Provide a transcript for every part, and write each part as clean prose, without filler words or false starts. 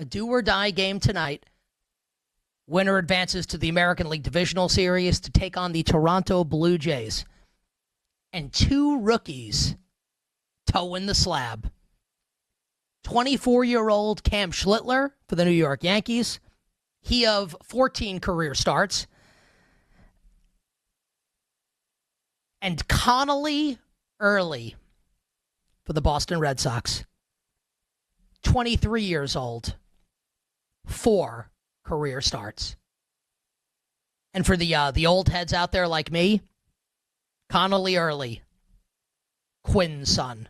a do-or-die game tonight. Winner advances to the American League Divisional Series to take on the Toronto Blue Jays. And two rookies toeing the slab. 24-year-old Cam Schlittler for the New York Yankees. He of 14 career starts. And Connolly Early for the Boston Red Sox. 23 years old. 4 career starts. And for the old heads out there like me, Connolly Early, Quinn's son.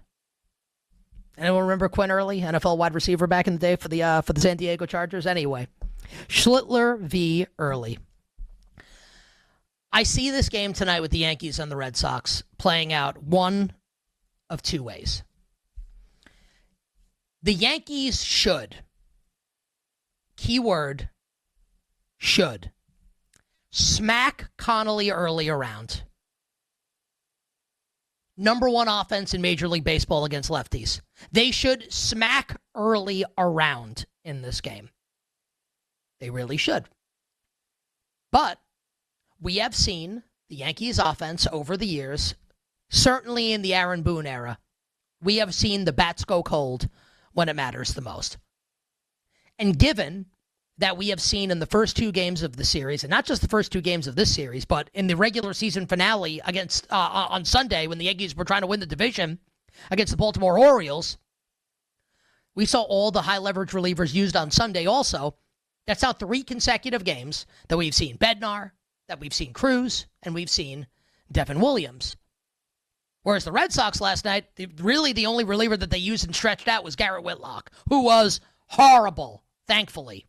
Anyone remember Quinn Early, NFL wide receiver back in the day for the San Diego Chargers? Anyway, Schlittler v. Early. I see this game tonight with the Yankees and the Red Sox playing out one of two ways. The Yankees should, keyword, should, smack Connolly Early around. Number one offense in Major League Baseball against lefties. They should smack Early around in this game. They really should. But we have seen the Yankees offense over the years, certainly in the Aaron Boone era, we have seen the bats go cold when it matters the most. And given that we have seen in the first two games of the series, and not just the first two games of this series, but in the regular season finale against on Sunday when the Yankees were trying to win the division against the Baltimore Orioles, we saw all the high leverage relievers used on Sunday also. That's now 3 consecutive games that we've seen Bednar, that we've seen Cruz, and we've seen Devin Williams. Whereas the Red Sox last night, really the only reliever that they used and stretched out was Garrett Whitlock, who was horrible, thankfully.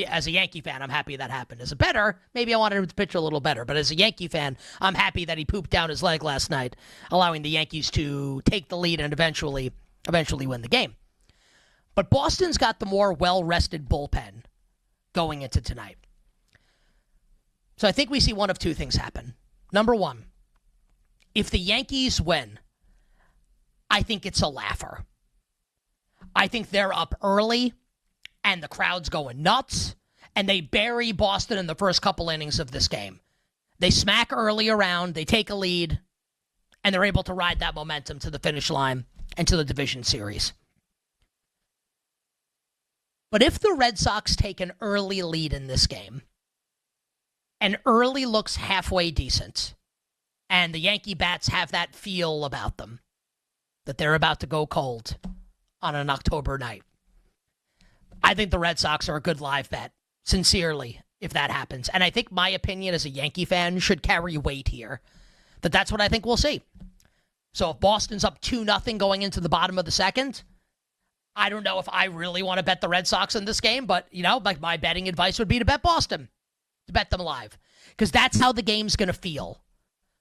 As a Yankee fan, I'm happy that happened. As a bettor, maybe I wanted him to pitch a little better, but as a Yankee fan, I'm happy that he pooped down his leg last night, allowing the Yankees to take the lead and eventually win the game. But Boston's got the more well-rested bullpen going into tonight. So I think we see one of two things happen. Number one, if the Yankees win, I think it's a laugher. I think they're up early, and the crowd's going nuts, and they bury Boston in the first couple innings of this game. They smack Early around, they take a lead, and they're able to ride that momentum to the finish line and to the division series. But if the Red Sox take an early lead in this game, and Early looks halfway decent, and the Yankee bats have that feel about them, that they're about to go cold on an October night, I think the Red Sox are a good live bet, sincerely, if that happens. And I think my opinion as a Yankee fan should carry weight here, that that's what I think we'll see. So if Boston's up 2-0 going into the bottom of the second, I don't know if I really want to bet the Red Sox in this game, but, like my betting advice would be to bet Boston, to bet them live, because that's how the game's going to feel.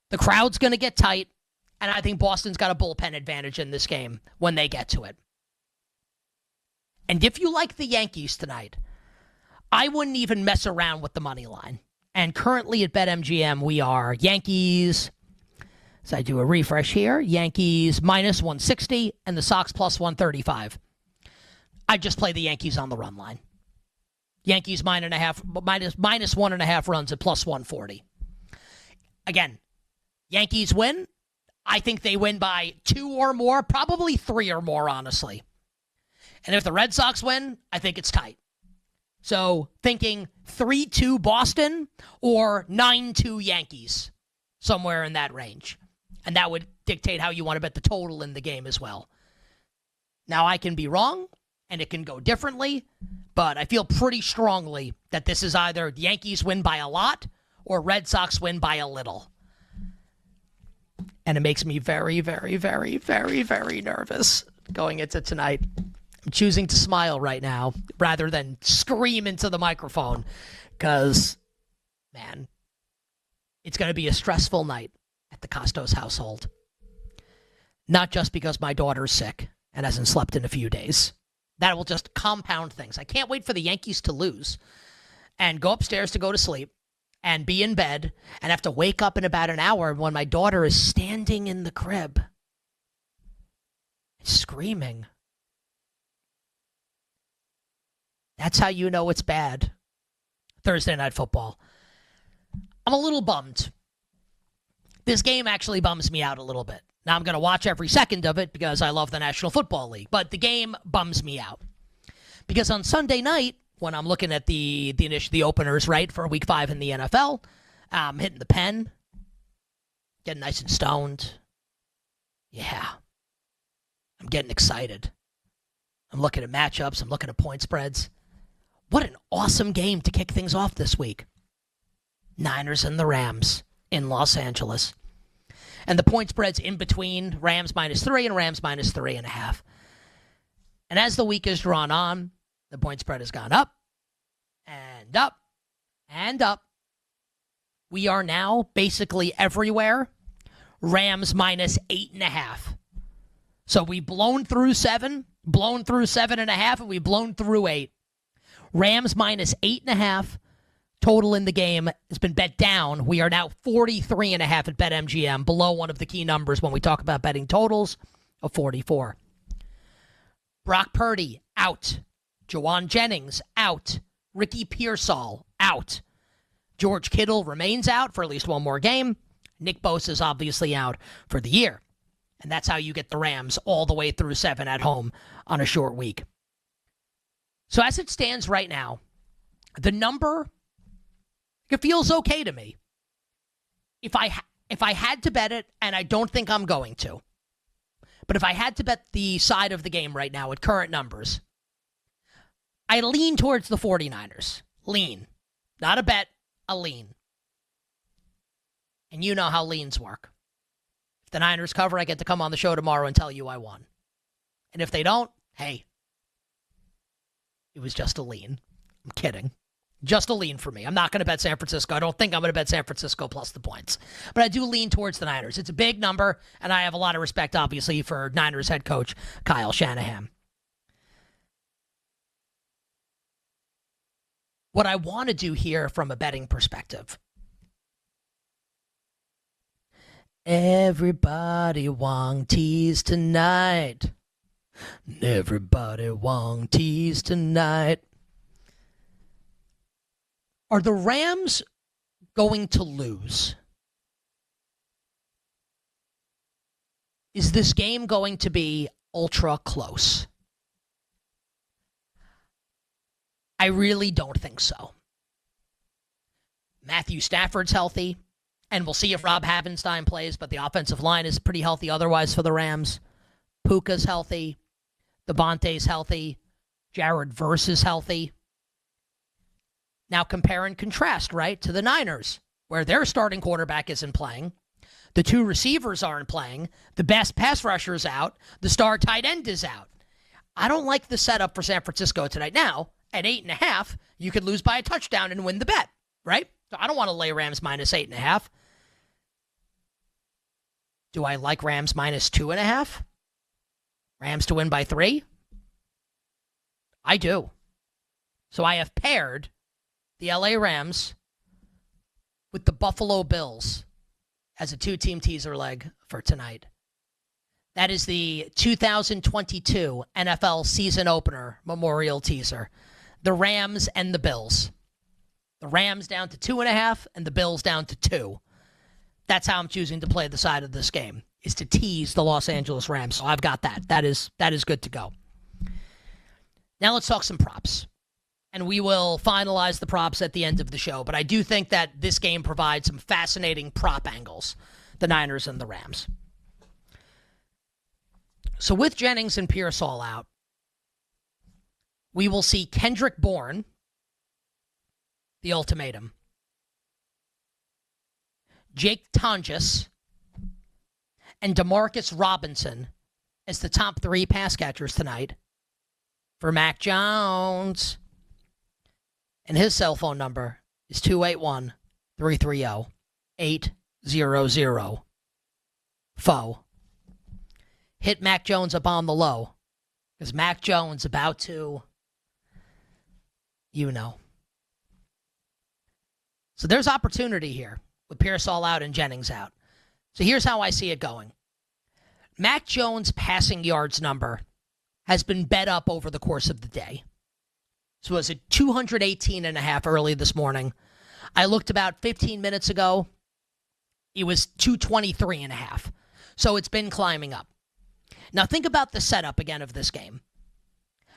The crowd's going to get tight, and I think Boston's got a bullpen advantage in this game when they get to it. And if you like the Yankees tonight, I wouldn't even mess around with the money line. And currently at BetMGM, we are Yankees, so I do a refresh here, Yankees minus 160 and the Sox plus 135. I just play the Yankees on the run line. Yankees minus 1.5 runs at plus 140. Again, Yankees win. I think they win by 2 or more, probably 3 or more, honestly. And if the Red Sox win, I think it's tight. So thinking 3-2 Boston or 9-2 Yankees, somewhere in that range. And that would dictate how you want to bet the total in the game as well. Now, I can be wrong, and it can go differently, but I feel pretty strongly that this is either the Yankees win by a lot or Red Sox win by a little. And it makes me very, very, very, very, very nervous going into tonight. I'm choosing to smile right now rather than scream into the microphone because, man, it's going to be a stressful night at the Kostos household. Not just because my daughter's sick and hasn't slept in a few days. That will just compound things. I can't wait for the Yankees to lose and go upstairs to go to sleep and be in bed and have to wake up in about an hour when my daughter is standing in the crib screaming. That's how you know it's bad. Thursday Night Football. I'm a little bummed. This game actually bums me out a little bit. Now, I'm going to watch every second of it because I love the National Football League. But the game bums me out. Because on Sunday night, when I'm looking at the openers, right, for Week 5 in the NFL, I'm hitting the pen, getting nice and stoned. Yeah. I'm getting excited. I'm looking at matchups. I'm looking at point spreads. What an awesome game to kick things off this week. Niners and the Rams in Los Angeles. And the point spread's in between Rams -3 and Rams -3.5. And as the week has drawn on, the point spread has gone up and up and up. We are now basically everywhere Rams -8.5. So we've blown through 7, blown through 7.5, and we've blown through 8. Rams -8.5. Total in the game has been bet down. We are now 43.5 at BetMGM, below one of the key numbers when we talk about betting totals of 44. Brock Purdy, out. Jawan Jennings, out. Ricky Pearsall, out. George Kittle remains out for at least one more game. Nick Bosa is obviously out for the year. And that's how you get the Rams all the way through 7 at home on a short week. So as it stands right now, the number, it feels okay to me. If I had to bet it, and I don't think I'm going to, but if I had to bet the side of the game right now at current numbers, I lean towards the 49ers. Lean. Not a bet, a lean. And you know how leans work. If the Niners cover, I get to come on the show tomorrow and tell you I won. And if they don't, hey, it was just a lean. I'm kidding. Just a lean for me. I'm not going to bet San Francisco. I don't think I'm going to bet San Francisco plus the points. But I do lean towards the Niners. It's a big number, and I have a lot of respect, obviously, for Niners head coach Kyle Shanahan. What I want to do here from a betting perspective. Everybody want tease tonight. Everybody want tease tonight. Are the Rams going to lose? Is this game going to be ultra close? I really don't think so. Matthew Stafford's healthy, and we'll see if Rob Havenstein plays, but the offensive line is pretty healthy otherwise for the Rams. Puka's healthy. Devontae's healthy. Jared Verse is healthy. Now compare and contrast, right, to the Niners, where their starting quarterback isn't playing. The two receivers aren't playing. The best pass rusher is out. The star tight end is out. I don't like the setup for San Francisco tonight. Now, at 8.5, you could lose by a touchdown and win the bet, right? So I don't want to lay Rams -8.5. Do I like Rams -2.5? Rams to win by 3? I do. So I have paired the LA Rams with the Buffalo Bills as a 2-team teaser leg for tonight. That is the 2022 NFL season opener memorial teaser. The Rams and the Bills. The Rams down to 2.5 and the Bills down to 2. That's how I'm choosing to play the side of this game, is to tease the Los Angeles Rams. So I've got that. That is good to go. Now let's talk some props. And we will finalize the props at the end of the show. But I do think that this game provides some fascinating prop angles, the Niners and the Rams. So with Jennings and Pearsall out, we will see Kendrick Bourne, the ultimatum, Jake Tonjes, and Demarcus Robinson as the top 3 pass catchers tonight for Mac Jones. And his cell phone number is 281-330-800. Foe. Hit Mac Jones up on the low. Because Mac Jones about to, you know. So there's opportunity here with Pearsall out and Jennings out. So here's how I see it going. Mac Jones' passing yards number has been bet up over the course of the day. So So it was at 218.5 early this morning. I looked about 15 minutes ago. It was 223.5. So it's been climbing up. Now think about the setup again of this game.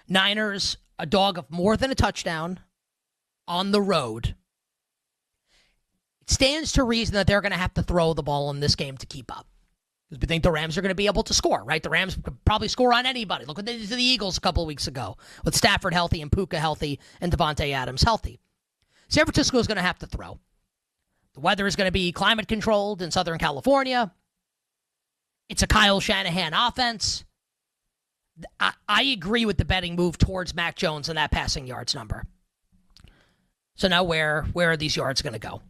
Niners, a dog of more than a touchdown on the road. It stands to reason that they're going to have to throw the ball in this game to keep up. Because we think the Rams are going to be able to score, right? The Rams could probably score on anybody. Look what they did to the Eagles a couple of weeks ago with Stafford healthy and Puka healthy and Devontae Adams healthy. San Francisco is going to have to throw. The weather is going to be climate controlled in Southern California. It's a Kyle Shanahan offense. I agree with the betting move towards Mac Jones and that passing yards number. So now where are these yards going to go?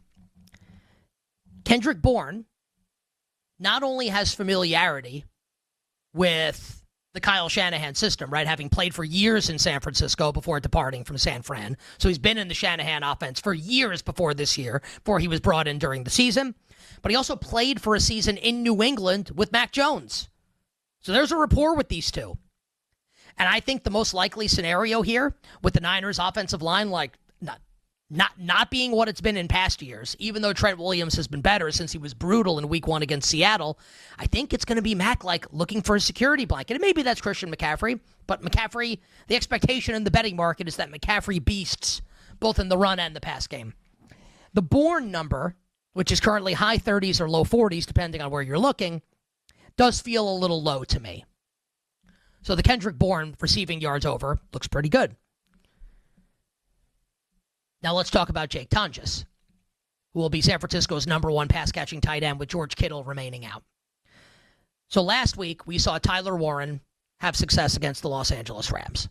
Kendrick Bourne not only has familiarity with the Kyle Shanahan system, right, having played for years in San Francisco before departing from San Fran. So he's been in the Shanahan offense for years before this year, before he was brought in during the season. But he also played for a season in New England with Mac Jones. So there's a rapport with these two. And I think the most likely scenario here with the Niners offensive line, like not being what it's been in past years, even though Trent Williams has been better since he was brutal in week 1 against Seattle, I think it's going to be Mac like looking for a security blanket. And maybe that's Christian McCaffrey, but McCaffrey, the expectation in the betting market is that McCaffrey beasts both in the run and the pass game. The Bourne number, which is currently high 30s or low 40s, depending on where you're looking, does feel a little low to me. So the Kendrick Bourne receiving yards over looks pretty good. Now let's talk about Jake Tonjes, who will be San Francisco's number 1 pass-catching tight end with George Kittle remaining out. So last week, we saw Tyler Warren have success against the Los Angeles Rams.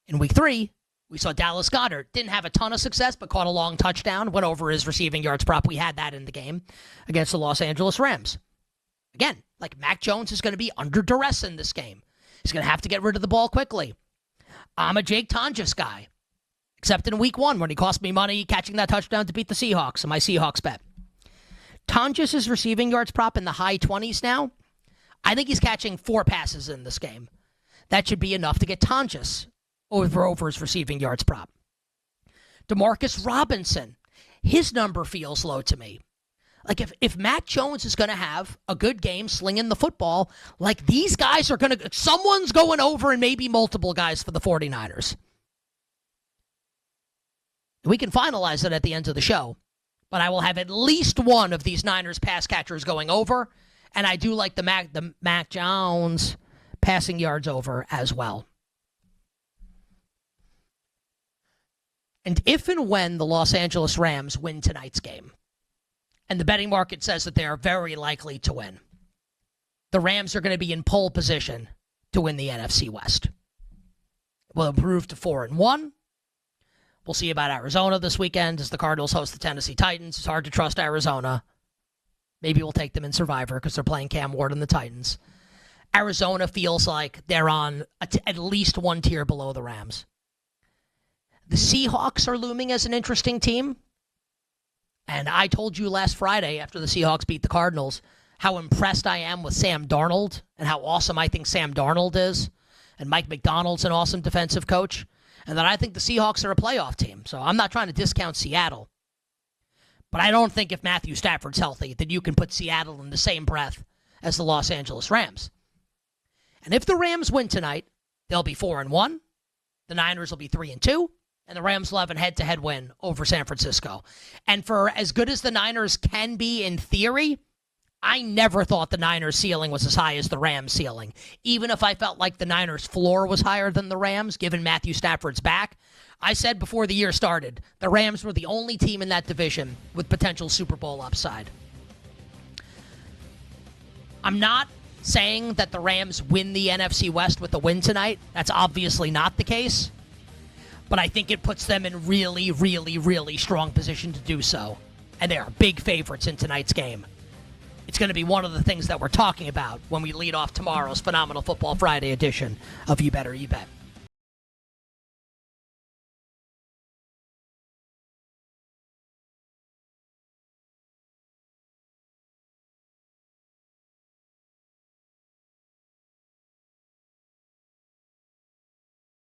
In week 3, we saw Dallas Goedert. Didn't have a ton of success, but caught a long touchdown, went over his receiving yards prop. We had that in the game against the Los Angeles Rams. Again, like Mac Jones is going to be under duress in this game. He's going to have to get rid of the ball quickly. I'm a Jake Tonjes guy. Except in week 1 when he cost me money catching that touchdown to beat the Seahawks in my Seahawks bet. Tonjes' receiving yards prop in the high 20s now. I think he's catching 4 passes in this game. That should be enough to get Tonjes over his receiving yards prop. Demarcus Robinson, his number feels low to me. Like if Mac Jones is going to have a good game slinging the football, like these guys are going to, someone's going over and maybe multiple guys for the 49ers. We can finalize it at the end of the show, but I will have at least one of these Niners pass catchers going over, and I do like the Mac Jones passing yards over as well. And if and when the Los Angeles Rams win tonight's game, and the betting market says that they are very likely to win, the Rams are going to be in pole position to win the NFC West. Will improve to 4-1. We'll see about Arizona this weekend as the Cardinals host the Tennessee Titans. It's hard to trust Arizona. Maybe we'll take them in Survivor because they're playing Cam Ward and the Titans. Arizona feels like they're on at least 1 tier below the Rams. The Seahawks are looming as an interesting team. And I told you last Friday after the Seahawks beat the Cardinals how impressed I am with Sam Darnold and how awesome I think Sam Darnold is. And Mike McDonald's an awesome defensive coach. And that I think the Seahawks are a playoff team. So I'm not trying to discount Seattle. But I don't think if Matthew Stafford's healthy that you can put Seattle in the same breath as the Los Angeles Rams. And if the Rams win tonight, they'll be 4-1. The Niners will be 3-2. And the Rams will have a head-to-head win over San Francisco. And for as good as the Niners can be in theory, I never thought the Niners' ceiling was as high as the Rams' ceiling. Even if I felt like the Niners' floor was higher than the Rams, given Matthew Stafford's back, I said before the year started, the Rams were the only team in that division with potential Super Bowl upside. I'm not saying that the Rams win the NFC West with a win tonight. That's obviously not the case. But I think it puts them in really, really, really strong position to do so. And they are big favorites in tonight's game. It's going to be one of the things that we're talking about when we lead off tomorrow's Phenomenal Football Friday edition of You Better You Bet.